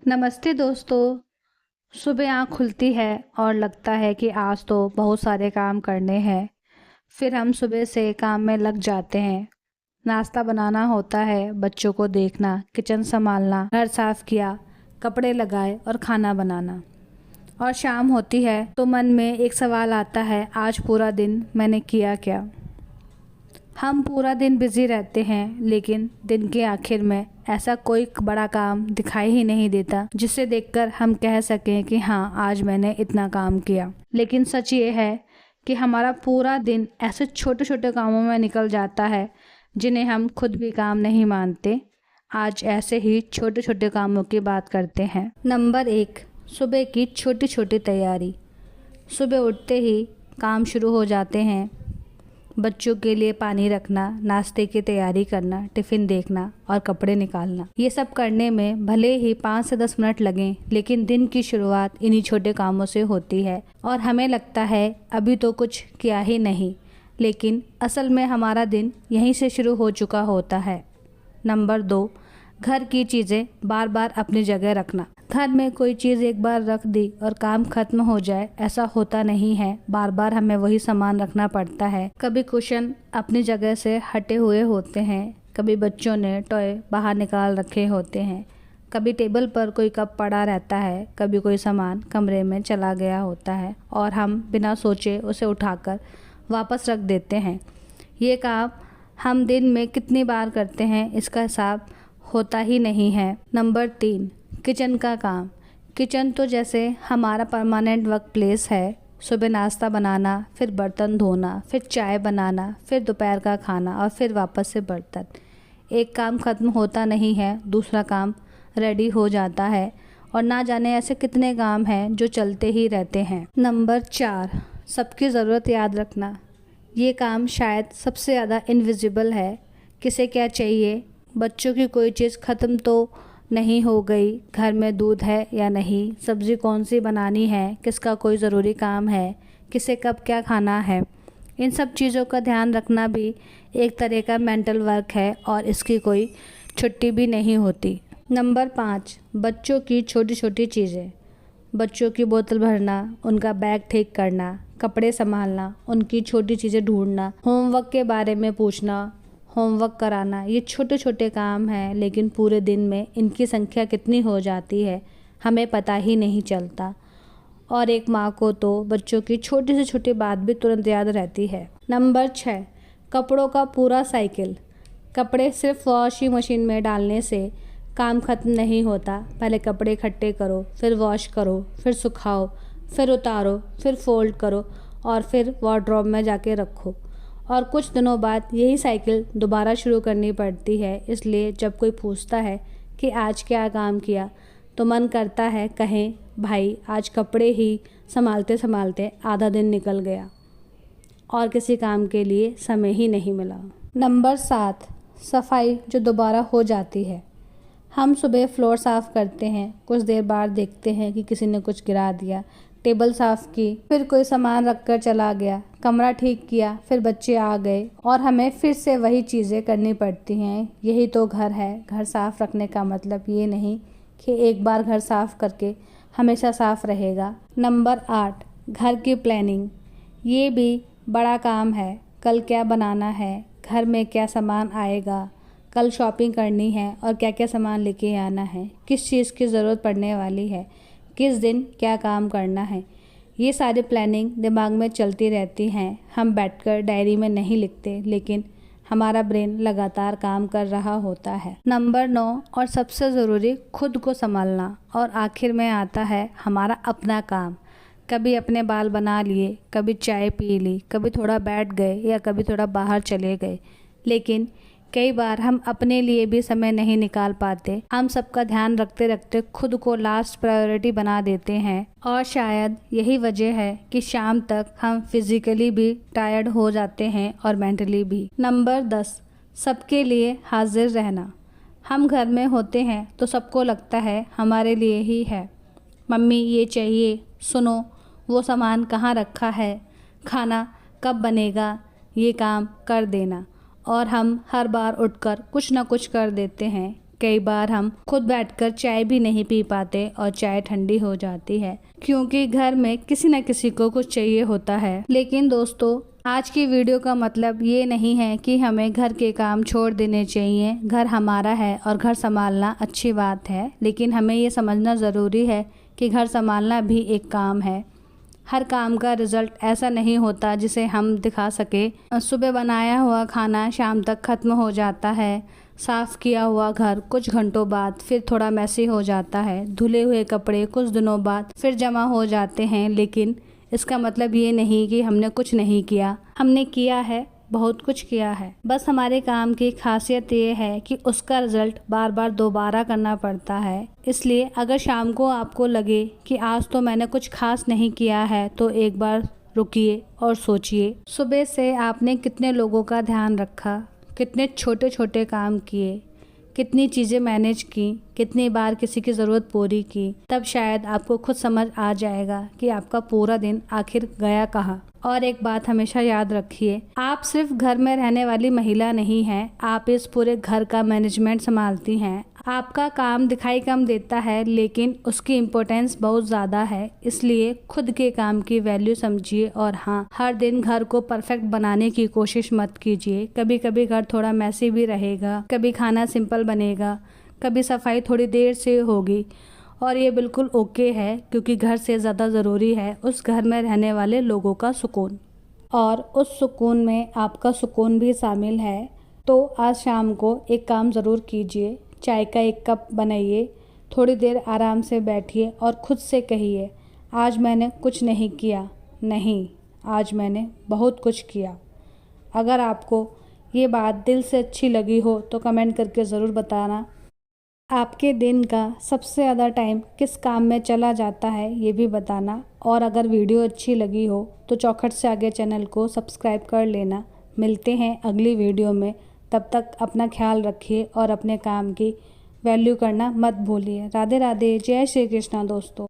नमस्ते दोस्तों। सुबह आँख खुलती है और लगता है कि आज तो बहुत सारे काम करने हैं। फिर हम सुबह से काम में लग जाते हैं। नाश्ता बनाना होता है, बच्चों को देखना, किचन संभालना, घर साफ किया, कपड़े लगाए और खाना बनाना। और शाम होती है तो मन में एक सवाल आता है, आज पूरा दिन मैंने किया क्या। हम पूरा दिन बिजी रहते हैं, लेकिन दिन के आखिर में ऐसा कोई बड़ा काम दिखाई ही नहीं देता जिसे देखकर हम कह सकें कि हाँ, आज मैंने इतना काम किया। लेकिन सच ये है कि हमारा पूरा दिन ऐसे छोटे छोटे कामों में निकल जाता है जिन्हें हम खुद भी काम नहीं मानते। आज ऐसे ही छोटे छोटे कामों की बात करते हैं। नंबर 1, सुबह की छोटी छोटी तैयारी। सुबह उठते ही काम शुरू हो जाते हैं। बच्चों के लिए पानी रखना, नाश्ते की तैयारी करना, टिफ़िन देखना और कपड़े निकालना। ये सब करने में भले ही 5 से 10 मिनट लगें, लेकिन दिन की शुरुआत इन्हीं छोटे कामों से होती है और हमें लगता है अभी तो कुछ किया ही नहीं, लेकिन असल में हमारा दिन यहीं से शुरू हो चुका होता है। नंबर 2, घर की चीज़ें बार बार अपनी जगह रखना। घर में कोई चीज़ एक बार रख दी और काम खत्म हो जाए, ऐसा होता नहीं है। बार बार हमें वही सामान रखना पड़ता है। कभी कुशन अपनी जगह से हटे हुए होते हैं, कभी बच्चों ने टॉय बाहर निकाल रखे होते हैं, कभी टेबल पर कोई कप पड़ा रहता है, कभी कोई सामान कमरे में चला गया होता है और हम बिना सोचे उसे उठाकर वापस रख देते हैं। ये काम हम दिन में कितनी बार करते हैं, इसका हिसाब होता ही नहीं है। नंबर 3, किचन का काम। किचन तो जैसे हमारा परमानेंट वर्क प्लेस है। सुबह नाश्ता बनाना, फिर बर्तन धोना, फिर चाय बनाना, फिर दोपहर का खाना और फिर वापस से बर्तन। एक काम खत्म होता नहीं है, दूसरा काम रेडी हो जाता है और ना जाने ऐसे कितने काम हैं जो चलते ही रहते हैं। नंबर 4, सबकी ज़रूरत याद रखना। ये काम शायद सबसे ज़्यादा इनविजिबल है। किसे क्या चाहिए, बच्चों की कोई चीज़ ख़त्म तो नहीं हो गई, घर में दूध है या नहीं, सब्ज़ी कौन सी बनानी है, किसका कोई ज़रूरी काम है, किसे कब क्या खाना है। इन सब चीज़ों का ध्यान रखना भी एक तरह का मेंटल वर्क है और इसकी कोई छुट्टी भी नहीं होती। नंबर 5, बच्चों की छोटी छोटी चीज़ें। बच्चों की बोतल भरना, उनका बैग ठीक करना, कपड़े संभालना, उनकी छोटी चीज़ें ढूंढना, होमवर्क के बारे में पूछना, होमवर्क कराना। ये छोटे छोटे काम हैं, लेकिन पूरे दिन में इनकी संख्या कितनी हो जाती है हमें पता ही नहीं चलता। और एक माँ को तो बच्चों की छोटी से छोटी बात भी तुरंत याद रहती है। नंबर 6, कपड़ों का पूरा साइकिल। कपड़े सिर्फ वॉशिंग मशीन में डालने से काम खत्म नहीं होता। पहले कपड़े इकट्ठे करो, फिर वॉश करो, फिर सुखाओ, फिर उतारो, फिर फोल्ड करो और फिर वार्डरोब में जाके रखो। और कुछ दिनों बाद यही साइकिल दोबारा शुरू करनी पड़ती है। इसलिए जब कोई पूछता है कि आज क्या काम किया, तो मन करता है कहें, भाई आज कपड़े ही संभालते संभालते आधा दिन निकल गया और किसी काम के लिए समय ही नहीं मिला। नंबर 7, सफाई जो दोबारा हो जाती है। हम सुबह फ्लोर साफ़ करते हैं, कुछ देर बाद देखते हैं कि किसी ने कुछ गिरा दिया, टेबल साफ़ की, फिर कोई सामान रख कर चला गया, कमरा ठीक किया, फिर बच्चे आ गए और हमें फिर से वही चीज़ें करनी पड़ती हैं। यही तो घर है। घर साफ़ रखने का मतलब ये नहीं कि एक बार घर साफ़ करके हमेशा साफ़ रहेगा। नंबर 8, घर की प्लानिंग। ये भी बड़ा काम है। कल क्या बनाना है, घर में क्या सामान आएगा, कल शॉपिंग करनी है और क्या क्या सामान लेके आना है, किस चीज़ की ज़रूरत पड़ने वाली है, किस दिन क्या काम करना है। ये सारी प्लानिंग दिमाग में चलती रहती हैं। हम बैठकर डायरी में नहीं लिखते, लेकिन हमारा ब्रेन लगातार काम कर रहा होता है। नंबर 9 और सबसे ज़रूरी, खुद को संभालना। और आखिर में आता है हमारा अपना काम। कभी अपने बाल बना लिए, कभी चाय पी ली, कभी थोड़ा बैठ गए या कभी थोड़ा बाहर चले गए, लेकिन कई बार हम अपने लिए भी समय नहीं निकाल पाते। हम सबका ध्यान रखते रखते खुद को लास्ट प्रायोरिटी बना देते हैं और शायद यही वजह है कि शाम तक हम फिजिकली भी टायर्ड हो जाते हैं और मेंटली भी। नंबर 10, सबके लिए हाजिर रहना। हम घर में होते हैं तो सबको लगता है हमारे लिए ही है। मम्मी ये चाहिए, सुनो वो सामान कहाँ रखा है, खाना कब बनेगा, ये काम कर देना। और हम हर बार उठकर कुछ ना कुछ कर देते हैं। कई बार हम खुद बैठकर चाय भी नहीं पी पाते और चाय ठंडी हो जाती है, क्योंकि घर में किसी न किसी को कुछ चाहिए होता है। लेकिन दोस्तों, आज की वीडियो का मतलब ये नहीं है कि हमें घर के काम छोड़ देने चाहिए। घर हमारा है और घर संभालना अच्छी बात है, लेकिन हमें ये समझना ज़रूरी है कि घर संभालना भी एक काम है। हर काम का रिजल्ट ऐसा नहीं होता जिसे हम दिखा सके। सुबह बनाया हुआ खाना शाम तक ख़त्म हो जाता है। साफ़ किया हुआ घर कुछ घंटों बाद फिर थोड़ा मैसी हो जाता है। धुले हुए कपड़े कुछ दिनों बाद फिर जमा हो जाते हैं। लेकिन इसका मतलब ये नहीं कि हमने कुछ नहीं किया। हमने किया है, बहुत कुछ किया है। बस हमारे काम की खासियत ये है कि उसका रिजल्ट बार बार दोबारा करना पड़ता है। इसलिए अगर शाम को आपको लगे कि आज तो मैंने कुछ खास नहीं किया है, तो एक बार रुकिए और सोचिए, सुबह से आपने कितने लोगों का ध्यान रखा, कितने छोटे छोटे काम किए, कितनी चीज़ें मैनेज की, कितनी बार किसी की ज़रूरत पूरी की। तब शायद आपको खुद समझ आ जाएगा कि आपका पूरा दिन आखिर गया कहाँ। और एक बात हमेशा याद रखिए, आप सिर्फ घर में रहने वाली महिला नहीं हैं, आप इस पूरे घर का मैनेजमेंट संभालती हैं। आपका काम दिखाई कम देता है, लेकिन उसकी इम्पोर्टेंस बहुत ज़्यादा है। इसलिए खुद के काम की वैल्यू समझिए और हाँ, हर दिन घर को परफेक्ट बनाने की कोशिश मत कीजिए। कभी कभी घर थोड़ा मैसी भी रहेगा, कभी खाना सिंपल बनेगा, कभी सफाई थोड़ी देर से होगी, और ये बिल्कुल ओके है, क्योंकि घर से ज़्यादा ज़रूरी है उस घर में रहने वाले लोगों का सुकून, और उस सुकून में आपका सुकून भी शामिल है। तो आज शाम को एक काम ज़रूर कीजिए, चाय का एक कप बनाइए, थोड़ी देर आराम से बैठिए और खुद से कहिए, आज मैंने कुछ नहीं किया। नहीं, आज मैंने बहुत कुछ किया। अगर आपको ये बात दिल से अच्छी लगी हो तो कमेंट करके ज़रूर बताना। आपके दिन का सबसे ज़्यादा टाइम किस काम में चला जाता है ये भी बताना। और अगर वीडियो अच्छी लगी हो तो चौखट से आगे चैनल को सब्सक्राइब कर लेना। मिलते हैं अगली वीडियो में, तब तक अपना ख्याल रखिए और अपने काम की वैल्यू करना मत भूलिए। राधे राधे, जय श्री कृष्णा दोस्तों।